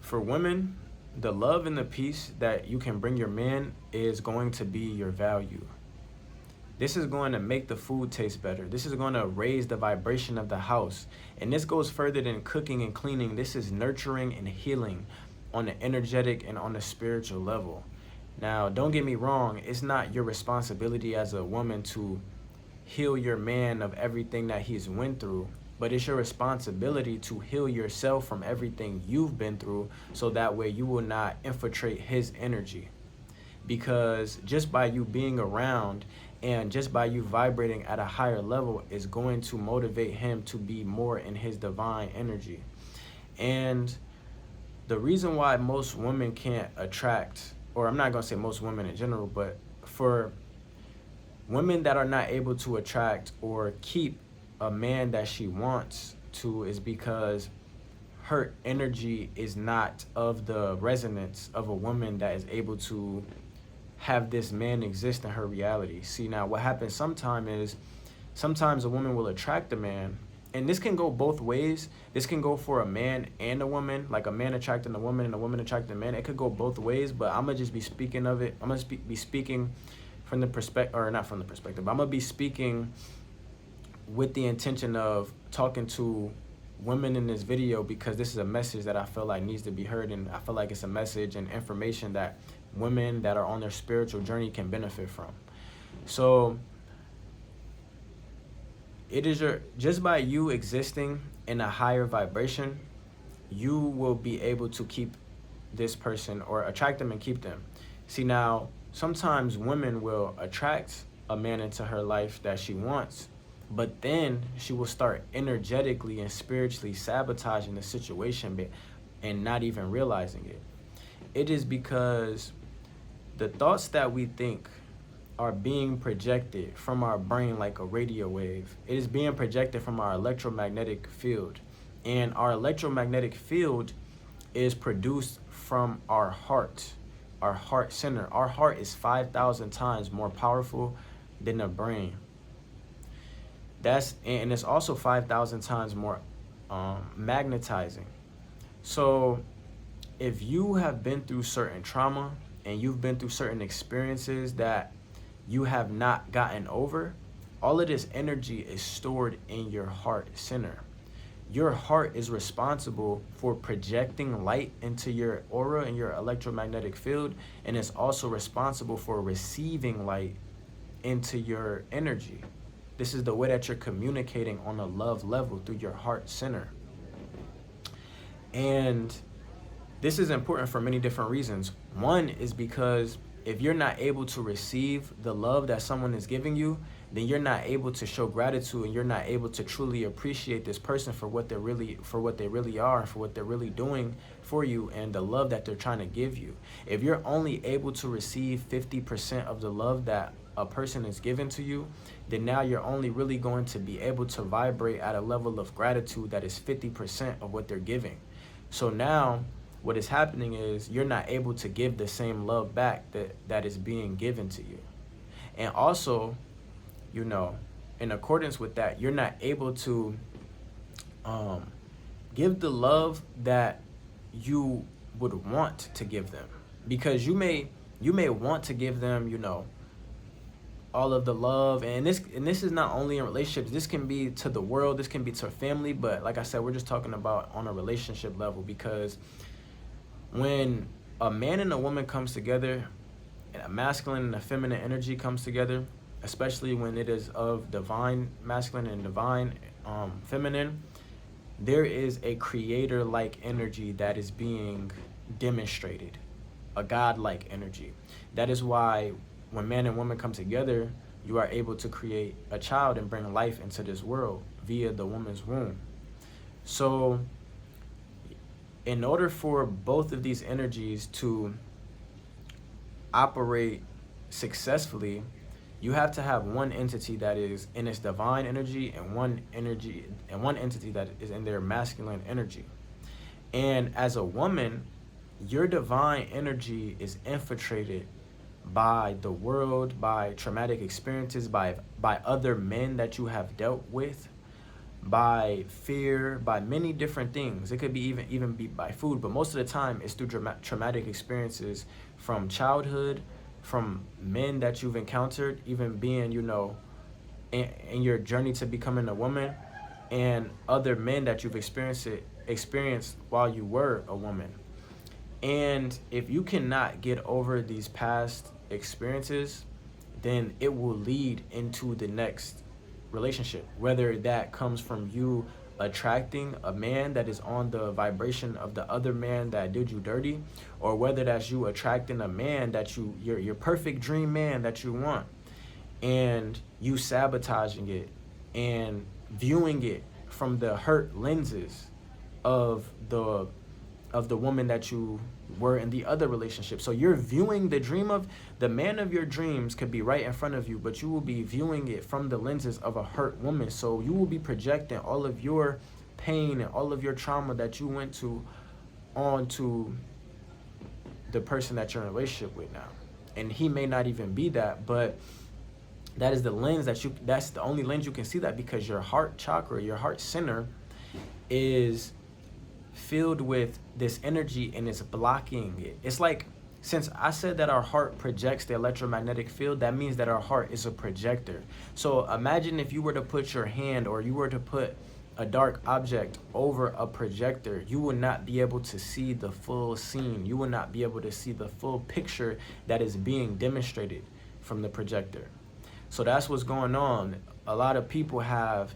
For women, the love and the peace that you can bring your man is going to be your value. This is going to make the food taste better. This is going to raise the vibration of the house. And this goes further than cooking and cleaning. This is nurturing and healing on the energetic and on the spiritual level. Now, don't get me wrong, it's not your responsibility as a woman to heal your man of everything that he's went through, but it's your responsibility to heal yourself from everything you've been through so that way you will not infiltrate his energy. Because just by you being around and just by you vibrating at a higher level is going to motivate him to be more in his divine energy. And the reason why most women can't attract, or I'm not going to say most women in general, but for women that are not able to attract or keep a man that she wants to, is because her energy is not of the resonance of a woman that is able to have this man exist in her reality. See, now what happens sometimes is sometimes a woman will attract a man, and this can go both ways. This can go for a man and a woman, like a man attracting a woman and a woman attracting a man. It could go both ways, but I'm gonna just be speaking of it. I'm gonna be speaking from the perspective, or not from the perspective, but I'm gonna be speaking with the intention of talking to women in this video, because this is a message that I feel like needs to be heard, and I feel like it's a message and information that women that are on their spiritual journey can benefit from. So it is just by you existing in a higher vibration, you will be able to keep this person or attract them and keep them. See, now sometimes women will attract a man into her life that she wants, but then she will start energetically and spiritually sabotaging the situation and not even realizing it. It is because the thoughts that we think are being projected from our brain like a radio wave. It is being projected from our electromagnetic field. And our electromagnetic field is produced from our heart center. Our heart is 5,000 times more powerful than the brain. And it's also 5,000 times more magnetizing. So if you have been through certain trauma and you've been through certain experiences that you have not gotten over, all of this energy is stored in your heart center. Your heart is responsible for projecting light into your aura and your electromagnetic field, and it's also responsible for receiving light into your energy. This is the way that you're communicating on a love level, through your heart center. And this is important for many different reasons. One is because if you're not able to receive the love that someone is giving you, then you're not able to show gratitude, and you're not able to truly appreciate this person for what they really are, for what they're really doing for you, and the love that they're trying to give you. If you're only able to receive 50% of the love that a person is given to you, then now you're only really going to be able to vibrate at a level of gratitude that is 50% of what they're giving. So now what is happening is you're not able to give the same love back that is being given to you. And also, you know, in accordance with that, you're not able to give the love that you would want to give them, because you may want to give them, you know, all of the love, and this is not only in relationships. This can be to the world, this can be to family, but like I said, we're just talking about on a relationship level, because when a man and a woman comes together, and a masculine and a feminine energy comes together, especially when it is of divine masculine and divine feminine, there is a creator-like energy that is being demonstrated, a God-like energy. That is why when man and woman come together, you are able to create a child and bring life into this world via the woman's womb. So in order for both of these energies to operate successfully, you have to have one entity that is in its divine energy, and one entity that is in their masculine energy. And as a woman, your divine energy is infiltrated by the world, by traumatic experiences, by other men that you have dealt with, by fear, by many different things. It could be even be by food, but most of the time it's through traumatic experiences from childhood, from men that you've encountered, even being, you know, in your journey to becoming a woman, and other men that you've experienced while you were a woman. And if you cannot get over these past experiences, then it will lead into the next relationship, whether that comes from you attracting a man that is on the vibration of the other man that did you dirty, or whether that's you attracting a man that your perfect dream man that you want, and you sabotaging it and viewing it from the hurt lenses of the woman that you were in the other relationship. So you're viewing the dream of the man of your dreams could be right in front of you, but you will be viewing it from the lenses of a hurt woman. So you will be projecting all of your pain and all of your trauma that you went to onto the person that you're in a relationship with now. And he may not even be that, but that is the lens that's the only lens you can see that, because your heart chakra, your heart center is filled with this energy and it's blocking it. It's like, since I said that our heart projects the electromagnetic field, that means that our heart is a projector. So imagine if you were to put your hand, or you were to put a dark object over a projector, you will not be able to see the full scene. You will not be able to see the full picture that is being demonstrated from the projector. So that's what's going on. A lot of people have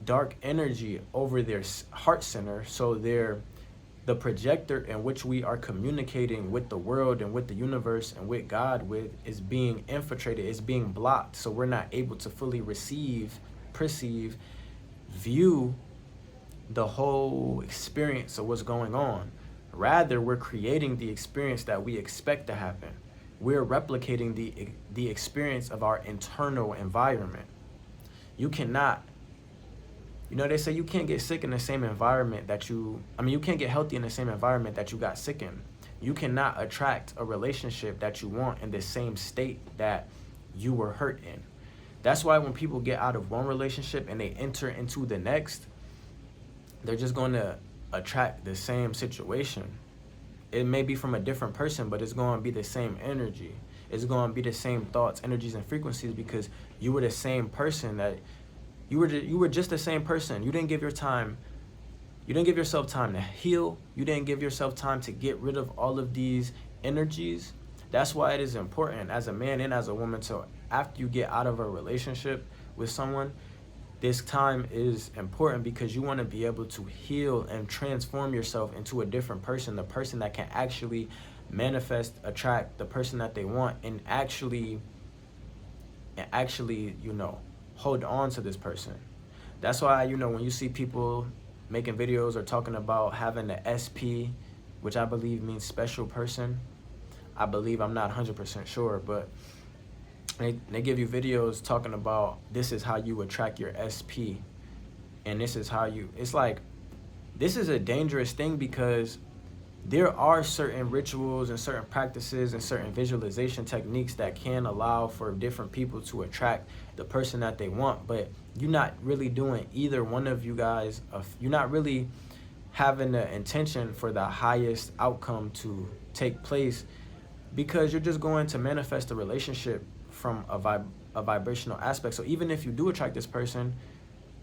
dark energy over their heart center, so the projector in which we are communicating with the world and with the universe and with God with is being infiltrated, is being blocked, so we're not able to fully receive, perceive, view the whole experience of what's going on. Rather, we're creating the experience that we expect to happen. We're replicating the experience of our internal environment. You cannot, you know, they say you can't get sick in the same environment that you can't get healthy in the same environment that you got sick in. You cannot attract a relationship that you want in the same state that you were hurt in. That's why when people get out of one relationship and they enter into the next, they're just going to attract the same situation. It may be from a different person, but it's going to be the same energy. It's going to be the same thoughts, energies, and frequencies, because you were the same person that you were just the same person. You didn't give yourself time to heal. You didn't give yourself time to get rid of all of these energies. That's why it is important as a man and as a woman to, after you get out of a relationship with someone, this time is important, because you want to be able to heal and transform yourself into a different person, the person that can actually manifest, attract the person that they want, and actually, you know, hold on to this person. That's why, you know, when you see people making videos or talking about having the SP, which I believe means special person, I'm not 100% sure, but they give you videos talking about this is how you attract your SP, and this is how you, it's like, this is a dangerous thing, because there are certain rituals and certain practices and certain visualization techniques that can allow for different people to attract the person that they want, but you're not really doing either one of you guys. You're not really having the intention for the highest outcome to take place, because you're just going to manifest a relationship from a vibrational aspect. So even if you do attract this person,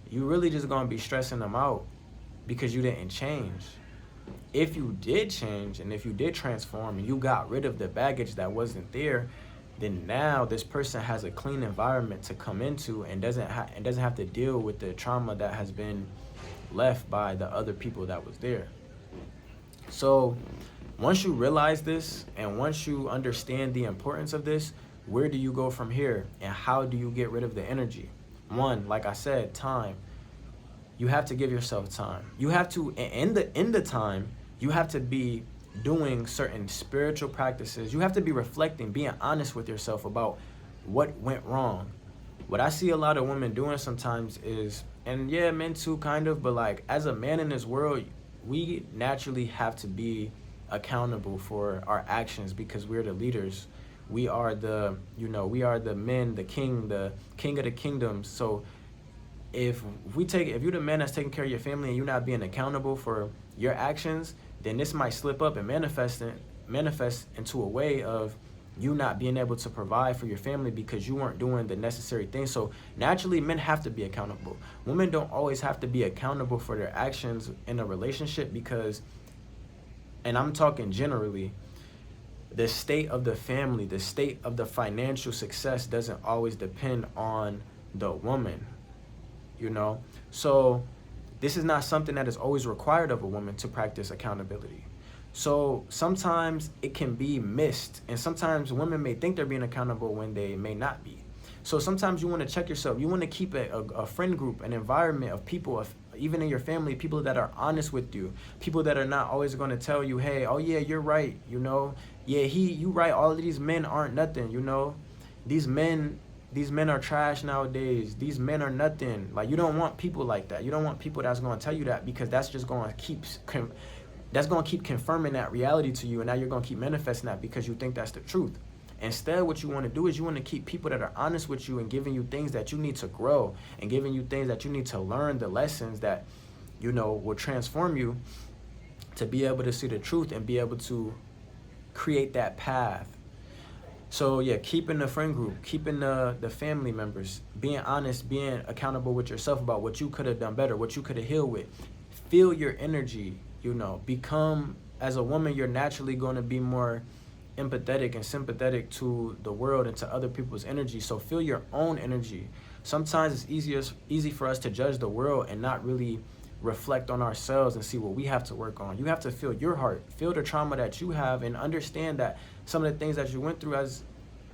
you really just going to be stressing them out because you didn't change. If you did change, and if you did transform, and you got rid of the baggage that wasn't there, then now this person has a clean environment to come into, and doesn't have to deal with the trauma that has been left by the other people that was there. So once you realize this, and once you understand the importance of this, where do you go from here, and how do you get rid of the energy? One, like I said, time. You have to give yourself time. You have to, in the time, you have to be doing certain spiritual practices. You have to be reflecting, being honest with yourself about what went wrong. What I see a lot of women doing sometimes is, and yeah, men too, kind of, but like, as a man in this world, we naturally have to be accountable for our actions, because we're the leaders. We are the, we are the men, the king of the kingdom. So if you're the man that's taking care of your family and you're not being accountable for your actions, then this might slip up and manifest into a way of you not being able to provide for your family because you weren't doing the necessary things. So naturally, men have to be accountable. Women don't always have to be accountable for their actions in a relationship because, and I'm talking generally, the state of the family, the state of the financial success doesn't always depend on the woman, you know? So this is not something that is always required of a woman to practice accountability. So sometimes it can be missed, and sometimes women may think they're being accountable when they may not be. So sometimes you want to check yourself. You want to keep a friend group, an environment of people, even in your family, people that are honest with you, people that are not always going to tell you, hey, oh yeah, you're right, you know, yeah, you right, all of these men aren't nothing, you know, these men are trash nowadays, these men are nothing. Like, you don't want people like that. You don't want people that's going to tell you that, because that's just going to keep confirming that reality to you, and now you're going to keep manifesting that because you think that's the truth. Instead, what you want to do is you want to keep people that are honest with you and giving you things that you need to grow, and giving you things that you need to learn, the lessons that, you know, will transform you to be able to see the truth and be able to create that path. So yeah, keeping the friend group, keeping the family members, being honest, being accountable with yourself about what you could have done better, what you could have healed with. Feel your energy, you know, become, as a woman, you're naturally going to be more empathetic and sympathetic to the world and to other people's energy. So feel your own energy. Sometimes it's easy for us to judge the world and not really reflect on ourselves and see what we have to work on. You have to feel your heart, feel the trauma that you have, and understand that some of the things that you went through as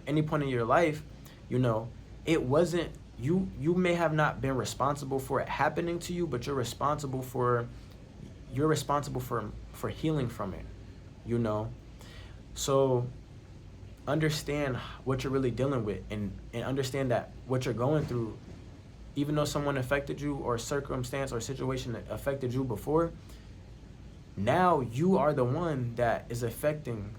any point in your life, you know, it wasn't, you may have not been responsible for it happening to you, but you're responsible for healing from it, you know. So understand what you're really dealing with, and understand that what you're going through, even though someone affected you or circumstance or situation that affected you before, now you are the one that is affecting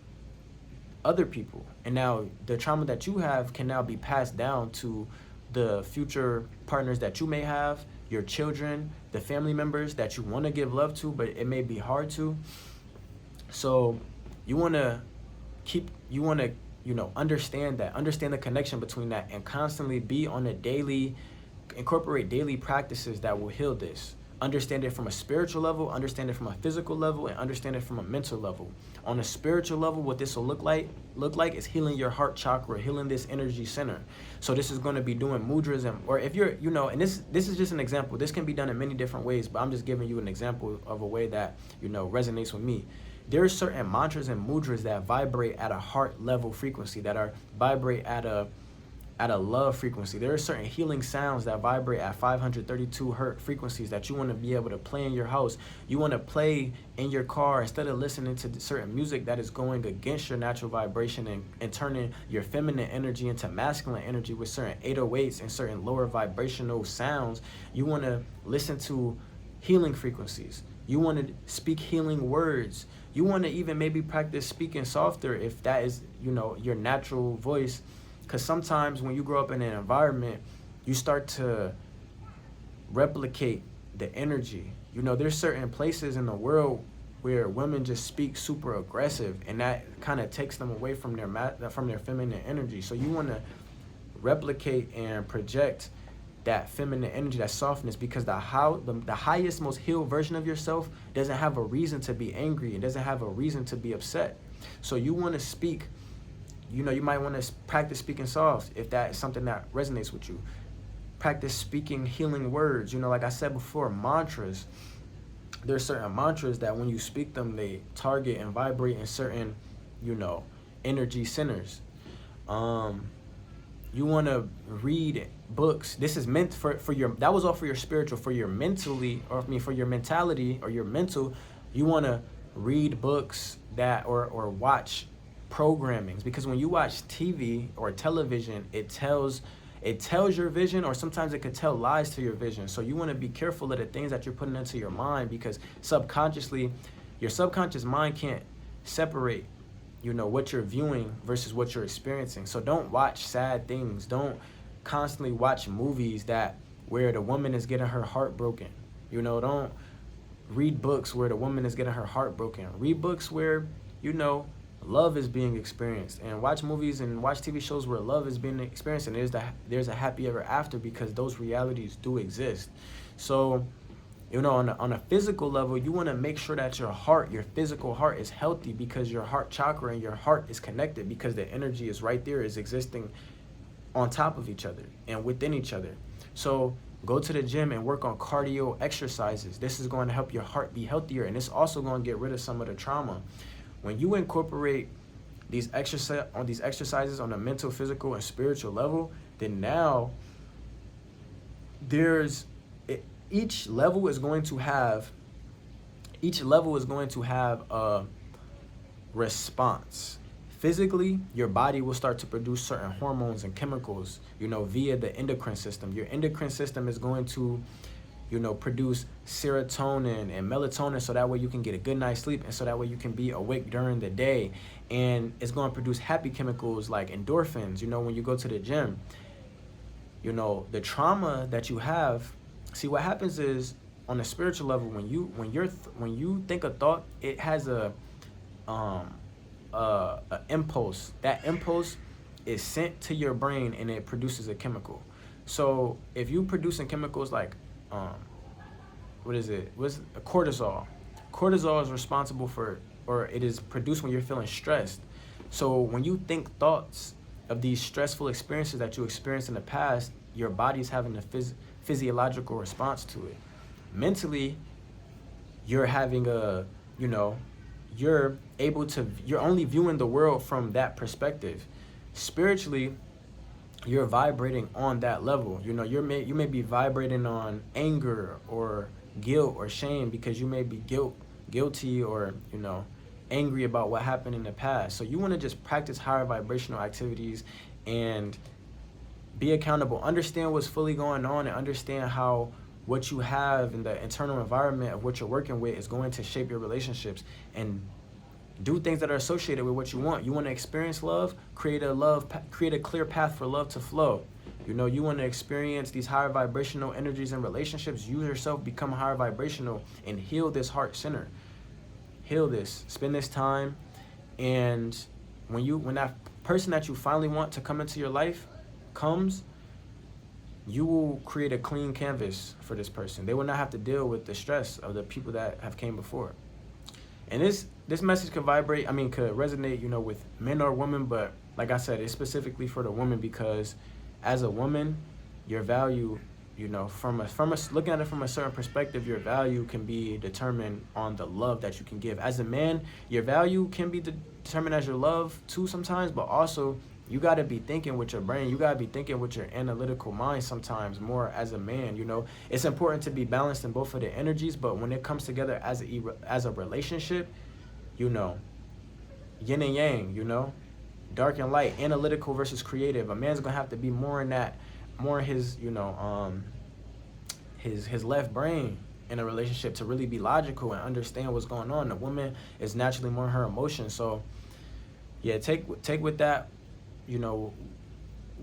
other people. And now the trauma that you have can now be passed down to the future partners that you may have, your children, the family members that you want to give love to, but it may be hard to. So you want to understand the connection between that, and constantly be on a daily, incorporate daily practices that will heal this. Understand it from a spiritual level, understand it from a physical level, and understand it from a mental level. On a spiritual level, what this will look like is healing your heart chakra, healing this energy center. So this is going to be doing mudras, or if you're, you know, and this is just an example. This can be done in many different ways, but I'm just giving you an example of a way that, you know, resonates with me. There are certain mantras and mudras that vibrate at a heart level frequency, that vibrate at a love frequency. There are certain healing sounds that vibrate at 532 hertz frequencies that you want to be able to play in your house. You want to play in your car instead of listening to certain music that is going against your natural vibration and turning your feminine energy into masculine energy with certain 808s and certain lower vibrational sounds. You want to listen to healing frequencies. You want to speak healing words. You want to even maybe practice speaking softer if that is, you know, your natural voice. Because sometimes when you grow up in an environment, you start to replicate the energy. You know, there's certain places in the world where women just speak super aggressive, and that kind of takes them away from their feminine energy. So you want to replicate and project that feminine energy, that softness, because the highest, most healed version of yourself doesn't have a reason to be angry. It doesn't have a reason to be upset. So you want to speak, you know, you might want to practice speaking soft if that is something that resonates with you. Practice speaking healing words. You know, like I said before, mantras. There's certain mantras that when you speak them, they target and vibrate in certain, you know, energy centers. You want to read books. This is meant for your, that was all for your spiritual, for your mentally, or for your mentality or your mental. You want to read books that, or watch programmings, because when you watch TV or television, it tells your vision, or sometimes it could tell lies to your vision. So you want to be careful of the things that you're putting into your mind, because subconsciously, your subconscious mind can't separate, you know, what you're viewing versus what you're experiencing. So don't watch sad things. Don't constantly watch movies that where the woman is getting her heart broken. You know, don't read books where the woman is getting her heart broken. Read books where, you know, love is being experienced, and watch movies and watch TV shows where love is being experienced, and there's a happy ever after, because those realities do exist. So, you know, on a physical level, you want to make sure that your heart, your physical heart, is healthy, because your heart chakra and your heart is connected, because the energy is right there, is existing on top of each other and within each other. So go to the gym and work on cardio exercises. This is going to help your heart be healthier, and it's also going to get rid of some of the trauma. When you incorporate these exercises on a mental, physical, and spiritual level, then now each level is going to have a response. Physically, your body will start to produce certain hormones and chemicals, you know, via the endocrine system. Your endocrine system is going to, you know, produce serotonin and melatonin, so that way you can get a good night's sleep, and so that way you can be awake during the day. And it's going to produce happy chemicals like endorphins, you know, when you go to the gym. You know, the trauma that you have, see, what happens is, on a spiritual level, when you think a thought, it has a impulse. That impulse is sent to your brain, and it produces a chemical. So if you producing chemicals like what's cortisol? Cortisol is responsible for, or it is produced when you're feeling stressed. So when you think thoughts of these stressful experiences that you experienced in the past, your body's having a physiological response to it. Mentally, you're having you're only viewing the world from that perspective. Spiritually, you're vibrating on that level. You know, you may be vibrating on anger or guilt or shame, because you may be guilty or, you know, angry about what happened in the past. So you want to just practice higher vibrational activities and be accountable. Understand what's fully going on, and understand how what you have in the internal environment of what you're working with is going to shape your relationships, and do things that are associated with what you want. You want to experience love, create a clear path for love to flow. You know, you want to experience these higher vibrational energies in relationships. You yourself become higher vibrational and heal this heart center. Heal this. Spend this time, and when that person that you finally want to come into your life comes, you will create a clean canvas for this person. They will not have to deal with the stress of the people that have came before. And this message could resonate, you know, with men or women, but like I said, it's specifically for the woman, because as a woman, your value, you know, from looking at it from a certain perspective, your value can be determined on the love that you can give. As a man, your value can be determined as your love too sometimes, but also you got to be thinking with your brain. You got to be thinking with your analytical mind sometimes more as a man. You know, it's important to be balanced in both of the energies, but when it comes together as a relationship, you know, yin and yang, you know, dark and light, analytical versus creative. A man's going to have to be more in his, you know, his left brain in a relationship to really be logical and understand what's going on. The woman is naturally more in her emotions. So yeah, take with that, you know,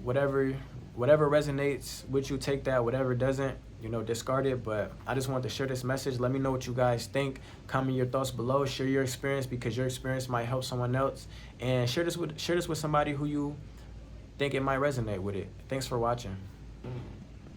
whatever resonates with you, take that. Whatever doesn't, you know, discard it. But I just wanted to share this message. Let me know what you guys think. Comment your thoughts below. Share your experience, because your experience might help someone else. And share this with somebody who you think it might resonate with it. Thanks for watching.